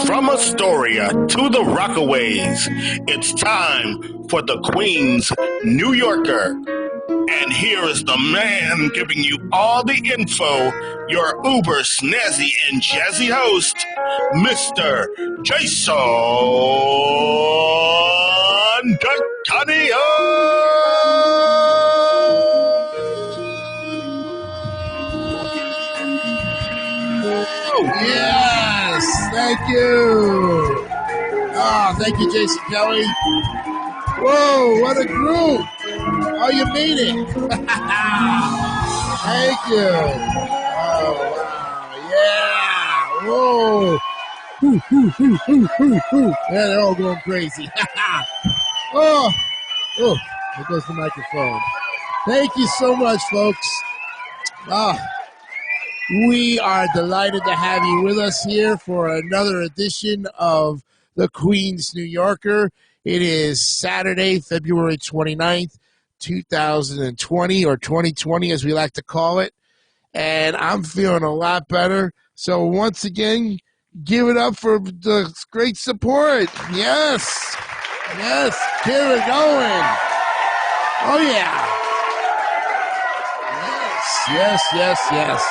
From Astoria to the Rockaways, it's time for the Queen's New Yorker. And here is the man giving you all the info, your uber snazzy and jazzy host, Mr. Jason D'Antonio. Yes, thank you. Thank you, Jason Kelly. Whoa, what a group. Oh, you made it. Thank you. Oh, wow. Yeah. Whoa. Yeah, they're all going crazy. Oh, there goes the microphone. Thank you so much, folks. We are delighted to have you with us here for another edition of the Queen's New Yorker. It is Saturday, February 29th, 2020, or 2020 as we like to call it. And I'm feeling a lot better. So once again, give it up for the great support. Yes. Yes. Keep it going. Oh, yeah. Yes, yes, yes, yes.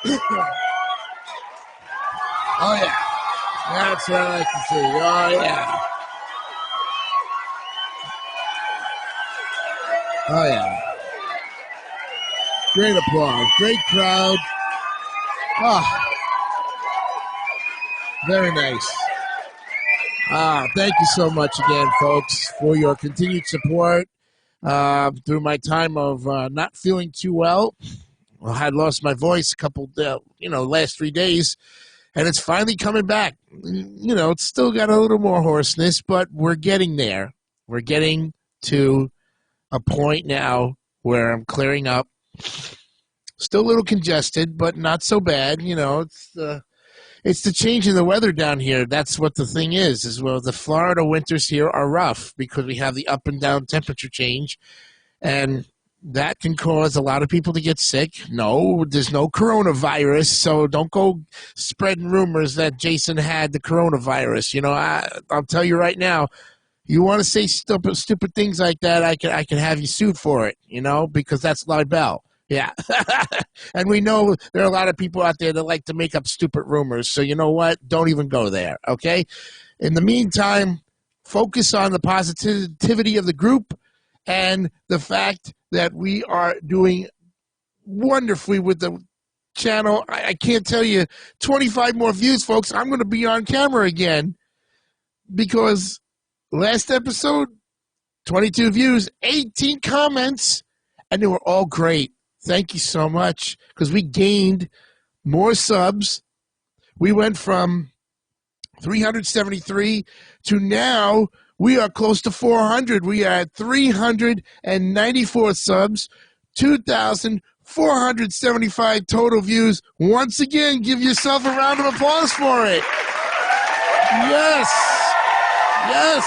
Oh, yeah. That's what I like to see. Oh, yeah. Oh, yeah. Great applause. Great crowd. Very nice. Thank you so much again, folks, for your continued support through my time of not feeling too well. I had lost my voice a couple, last 3 days, and it's finally coming back. It's still got a little more hoarseness, but we're getting there. We're getting to a point now where I'm clearing up. Still a little congested, but not so bad. It's the change in the weather down here. That's what the thing is well, the Florida winters here are rough because we have the up and down temperature change, and that can cause a lot of people to get sick. No, there's no coronavirus, so don't go spreading rumors that Jason had the coronavirus. I'll tell you right now, you want to say stupid things like that, I can have you sued for it, because that's libel. Yeah. And we know there are a lot of people out there that like to make up stupid rumors, so you know what? Don't even go there, okay? In the meantime, focus on the positivity of the group and the fact that we are doing wonderfully with the channel. I can't tell you, 25 more views, folks. I'm going to be on camera again because last episode, 22 views, 18 comments, and they were all great. Thank you so much because we gained more subs. We went from 373 to now we are close to 400. We are at 394 subs, 2,475 total views. Once again, give yourself a round of applause for it. Yes. Yes.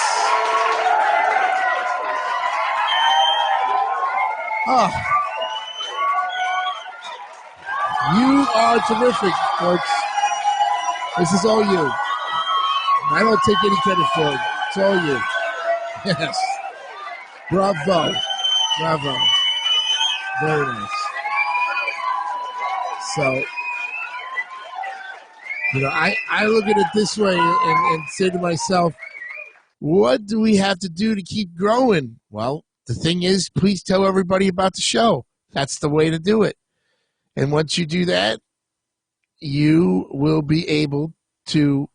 You are terrific, folks. This is all you. I don't take any credit for it. It's all you. Yes. Bravo. Bravo. Very nice. So, I look at it this way and say to myself, what do we have to do to keep growing? Well, the thing is, please tell everybody about the show. That's the way to do it. And once you do that, you will be able to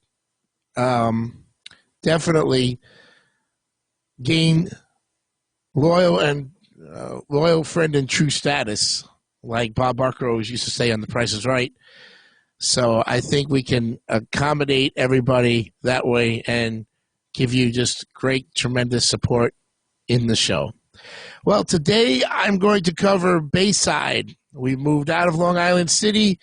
definitely gain loyal friend and true status, like Bob Barker always used to say on The Price is Right. So I think we can accommodate everybody that way and give you just great, tremendous support in the show. Well, today I'm going to cover Bayside. We moved out of Long Island City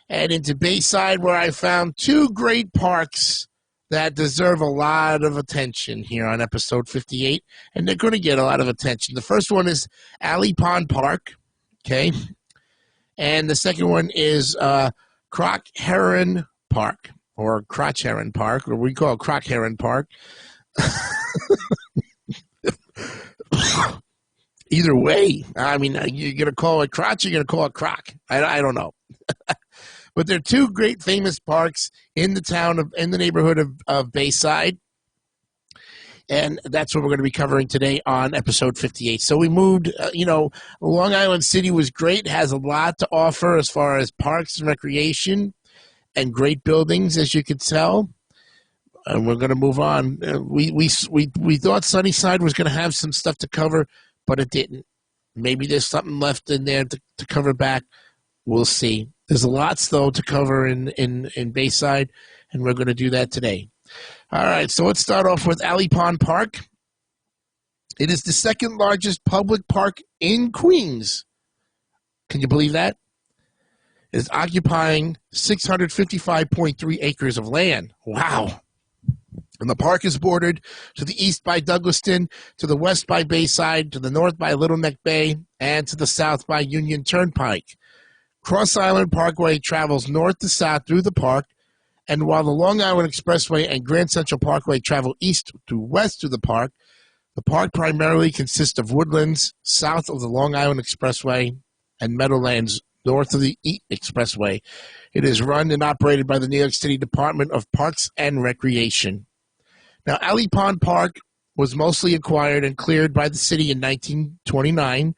and into Bayside, where I found two great parks that deserve a lot of attention here on episode 58, and they're going to get a lot of attention. The first one is Alley Pond Park, okay? And the second one is Croc Heron Park, or Crotch Heron Park, or we call it Croc Heron Park. Either way, I mean, you're going to call it Crotch, you're going to call it Croc. I don't know. But there are two great famous parks in the neighborhood of Bayside. And that's what we're going to be covering today on episode 58. So we moved, Long Island City was great, has a lot to offer as far as parks and recreation and great buildings, as you could tell. And we're going to move on. We thought Sunnyside was going to have some stuff to cover, but it didn't. Maybe there's something left in there to cover back. We'll see. There's lots, though, to cover in Bayside, and we're going to do that today. All right, so let's start off with Alley Pond Park. It is the second largest public park in Queens. Can you believe that? It is occupying 655.3 acres of land. Wow. And the park is bordered to the east by Douglaston, to the west by Bayside, to the north by Little Neck Bay, and to the south by Union Turnpike. Cross Island Parkway travels north to south through the park, and while the Long Island Expressway and Grand Central Parkway travel east to west through the park primarily consists of woodlands south of the Long Island Expressway and meadowlands north of the Expressway. It is run and operated by the New York City Department of Parks and Recreation. Now, Alley Pond Park was mostly acquired and cleared by the city in 1929,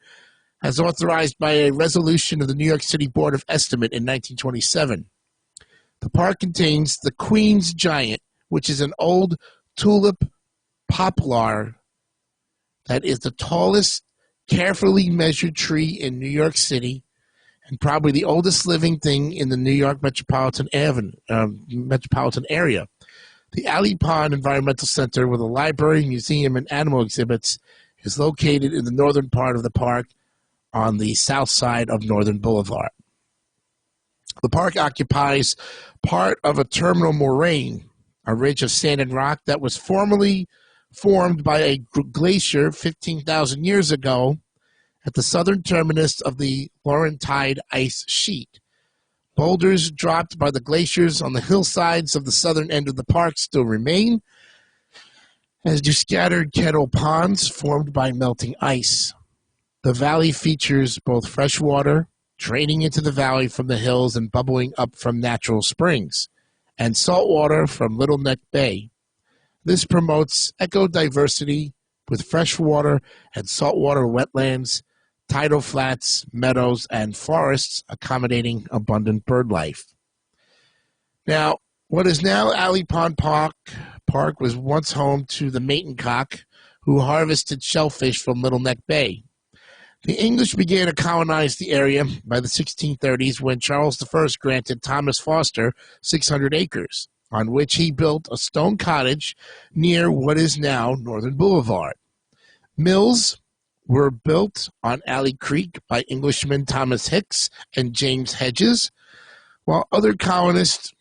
as authorized by a resolution of the New York City Board of Estimate in 1927. The park contains the Queen's Giant, which is an old tulip poplar that is the tallest, carefully measured tree in New York City and probably the oldest living thing in the New York metropolitan area. The Alley Pond Environmental Center, with a library, museum, and animal exhibits, is located in the northern part of the park on the south side of Northern Boulevard. The park occupies part of a terminal moraine, a ridge of sand and rock that was formerly formed by a glacier 15,000 years ago at the southern terminus of the Laurentide ice sheet. Boulders dropped by the glaciers on the hillsides of the southern end of the park still remain, as do scattered kettle ponds formed by melting ice. The valley features both fresh water draining into the valley from the hills and bubbling up from natural springs, and salt water from Little Neck Bay. This promotes ecodiversity with freshwater and saltwater wetlands, tidal flats, meadows, and forests accommodating abundant bird life. Now, what is now Alley Pond Park was once home to the Matencock, who harvested shellfish from Little Neck Bay. The English began to colonize the area by the 1630s when Charles I granted Thomas Foster 600 acres, on which he built a stone cottage near what is now Northern Boulevard. Mills were built on Alley Creek by Englishmen Thomas Hicks and James Hedges, while other colonists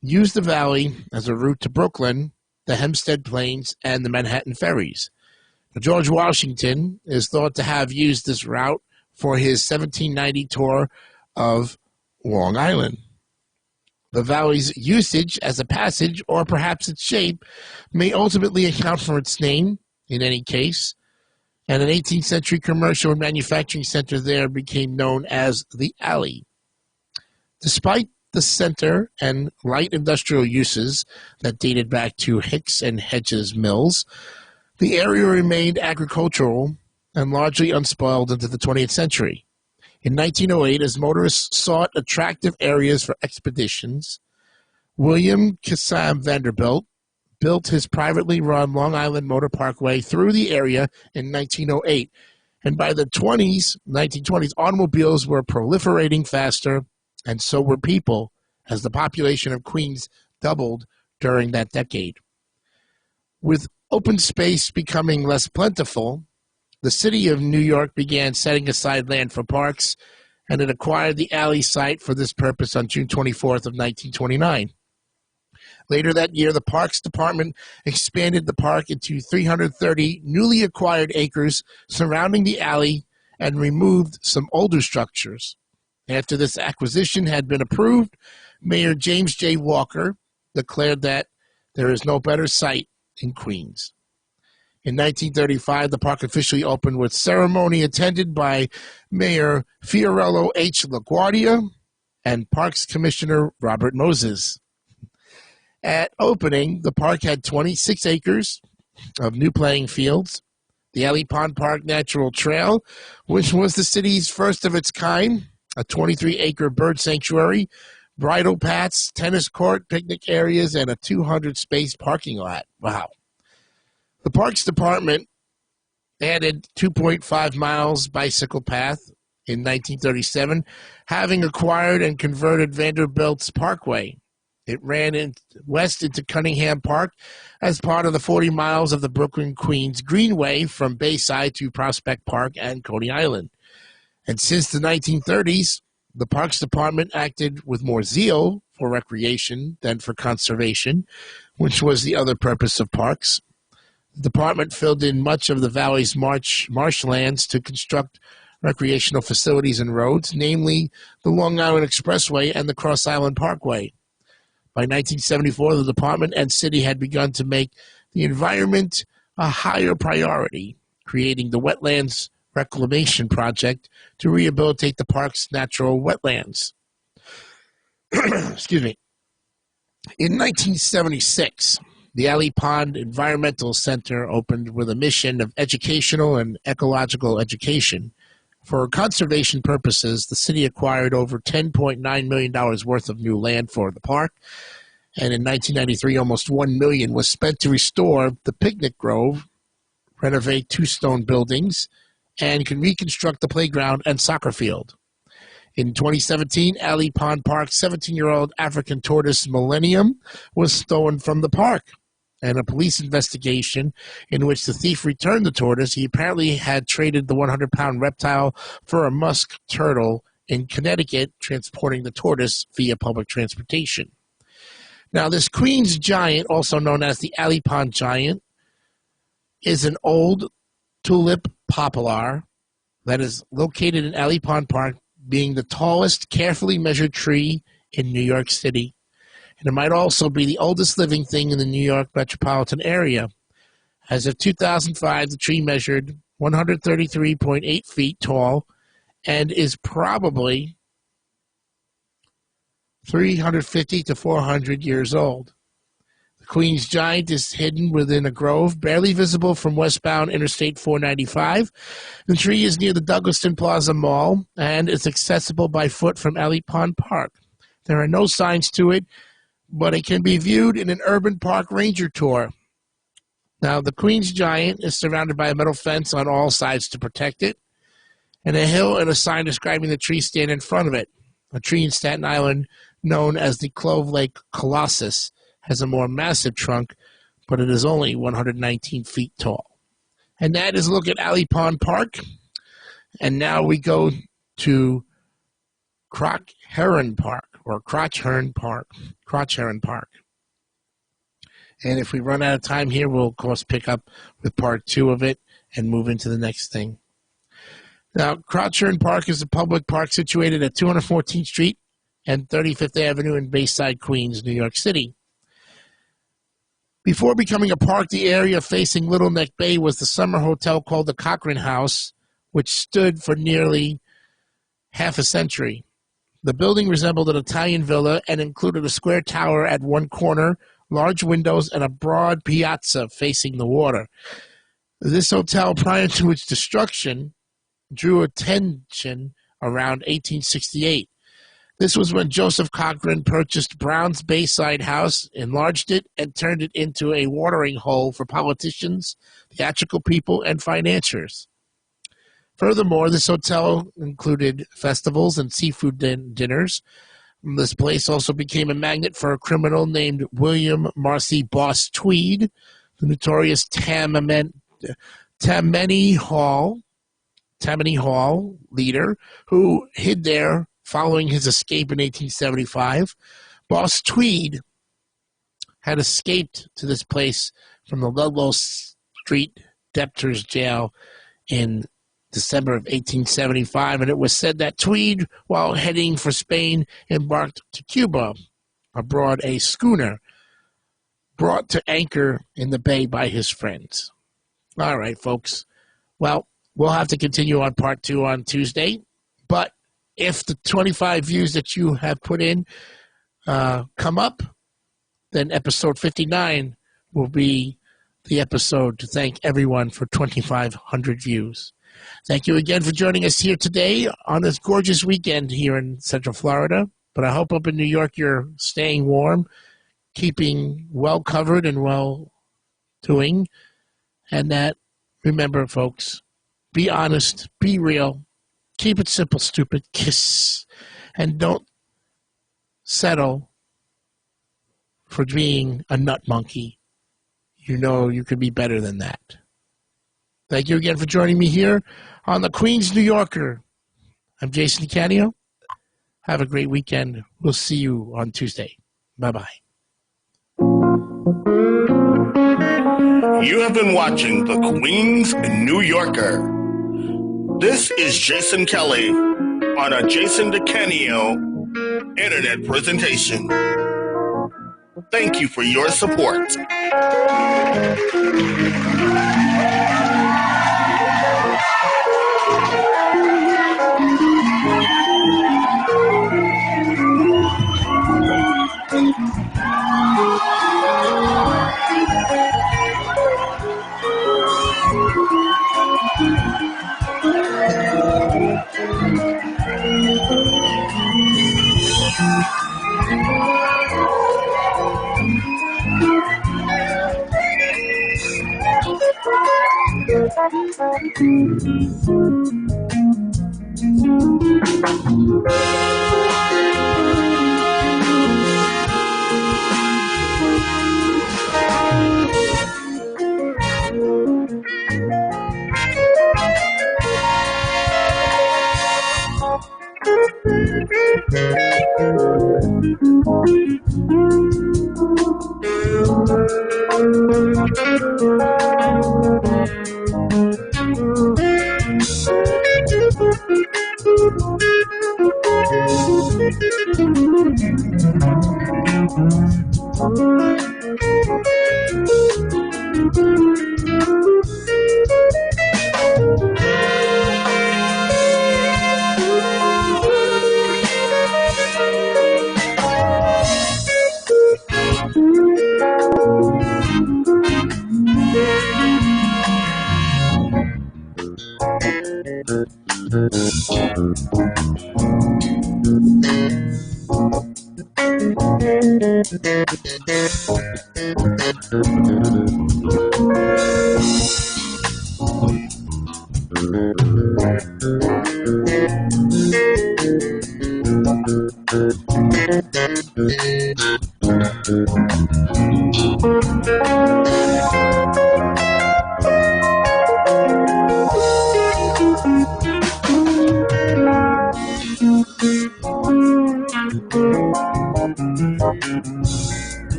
used the valley as a route to Brooklyn, the Hempstead Plains, and the Manhattan ferries. George Washington is thought to have used this route for his 1790 tour of Long Island. The valley's usage as a passage, or perhaps its shape, may ultimately account for its name in any case, and an 18th century commercial and manufacturing center there became known as the Alley. Despite the center and light industrial uses that dated back to Hicks and Hedges mills, the area remained agricultural and largely unspoiled into the 20th century. In 1908, as motorists sought attractive areas for expeditions, William Kissam Vanderbilt built his privately run Long Island Motor Parkway through the area in 1908. And by the 1920s, automobiles were proliferating faster, and so were people, as the population of Queens doubled during that decade. With open space becoming less plentiful, the city of New York began setting aside land for parks, and it acquired the Alley site for this purpose on June 24th of 1929. Later that year, the Parks Department expanded the park into 330 newly acquired acres surrounding the alley and removed some older structures. After this acquisition had been approved, Mayor James J. Walker declared that there is no better site in Queens. In 1935, the park officially opened with ceremony attended by Mayor Fiorello H. LaGuardia and Parks Commissioner Robert Moses. At opening, the park had 26 acres of new playing fields, the Alley Pond Park Natural Trail, which was the city's first of its kind, a 23-acre bird sanctuary, bridle paths, tennis court, picnic areas, and a 200-space parking lot. Wow. The Parks Department added 2.5 miles bicycle path in 1937, having acquired and converted Vanderbilt's Parkway. It ran west into Cunningham Park as part of the 40 miles of the Brooklyn-Queens Greenway from Bayside to Prospect Park and Coney Island. And since the 1930s, the Parks Department acted with more zeal for recreation than for conservation, which was the other purpose of parks. The department filled in much of the valley's marshlands to construct recreational facilities and roads, namely the Long Island Expressway and the Cross Island Parkway. By 1974, the department and city had begun to make the environment a higher priority, creating the Wetlands Reclamation Project to rehabilitate the park's natural wetlands. Excuse me. In 1976, the Alley Pond Environmental Center opened with a mission of educational and ecological education. For conservation purposes, the city acquired over $10.9 million worth of new land for the park, and in 1993, almost $1 million was spent to restore the picnic grove, renovate 2 stone buildings, and can reconstruct the playground and soccer field. In 2017, Alley Pond Park's 17-year-old African tortoise Millennium was stolen from the park. And a police investigation in which the thief returned the tortoise. He apparently had traded the 100-pound reptile for a musk turtle in Connecticut, transporting the tortoise via public transportation. Now, this Queens giant, also known as the Alley Pond giant, is an old tulip poplar that is located in Alley Pond Park, being the tallest carefully measured tree in New York City. And it might also be the oldest living thing in the New York metropolitan area. As of 2005, the tree measured 133.8 feet tall and is probably 350 to 400 years old. The Queens Giant is hidden within a grove, barely visible from westbound Interstate 495. The tree is near the Douglaston Plaza Mall and is accessible by foot from Alley Pond Park. There are no signs to it, but it can be viewed in an urban park ranger tour. Now, the Queens Giant is surrounded by a metal fence on all sides to protect it, and a hill and a sign describing the tree stand in front of it. A tree in Staten Island known as the Clove Lake Colossus has a more massive trunk, but it is only 119 feet tall. And that is a look at Alley Pond Park. And now we go to Crotch Heron Park. And if we run out of time here, we'll, of course, pick up with part 2 of it and move into the next thing. Now, Crotch Heron Park is a public park situated at 214th Street and 35th Avenue in Bayside, Queens, New York City. Before becoming a park, the area facing Little Neck Bay was the summer hotel called the Cochrane House, which stood for nearly half a century. The building resembled an Italian villa and included a square tower at one corner, large windows, and a broad piazza facing the water. This hotel, prior to its destruction, drew attention around 1868. This was when Joseph Cochrane purchased Brown's Bayside House, enlarged it, and turned it into a watering hole for politicians, theatrical people, and financiers. Furthermore, this hotel included festivals and seafood dinners. This place also became a magnet for a criminal named William Marcy Boss Tweed, the notorious Tammany Hall leader, who hid there following his escape in 1875. Boss Tweed had escaped to this place from the Ludlow Street debtors' jail in December of 1875, and it was said that Tweed, while heading for Spain, embarked to Cuba aboard a schooner. brought to anchor in the bay by his friends. All right, folks. Well, we'll have to continue on part 2 on Tuesday. But if the 25 views that you have put in come up, then episode 59 will be the episode to thank everyone for 2,500 views. Thank you again for joining us here today on this gorgeous weekend here in Central Florida. But I hope up in New York you're staying warm, keeping well covered and well doing. And that, remember, folks, be honest, be real, keep it simple, stupid, kiss, and don't settle for being a nut monkey. You know you could be better than that. Thank you again for joining me here on the Queens New Yorker. I'm Jason DeCanio. Have a great weekend. We'll see you on Tuesday. Bye-bye. You have been watching the Queens New Yorker. This is Jason Kelly on a Jason DeCanio internet presentation. Thank you for your support.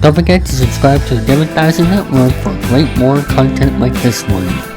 Don't forget to subscribe to the David Dyson Network for great more content like this one.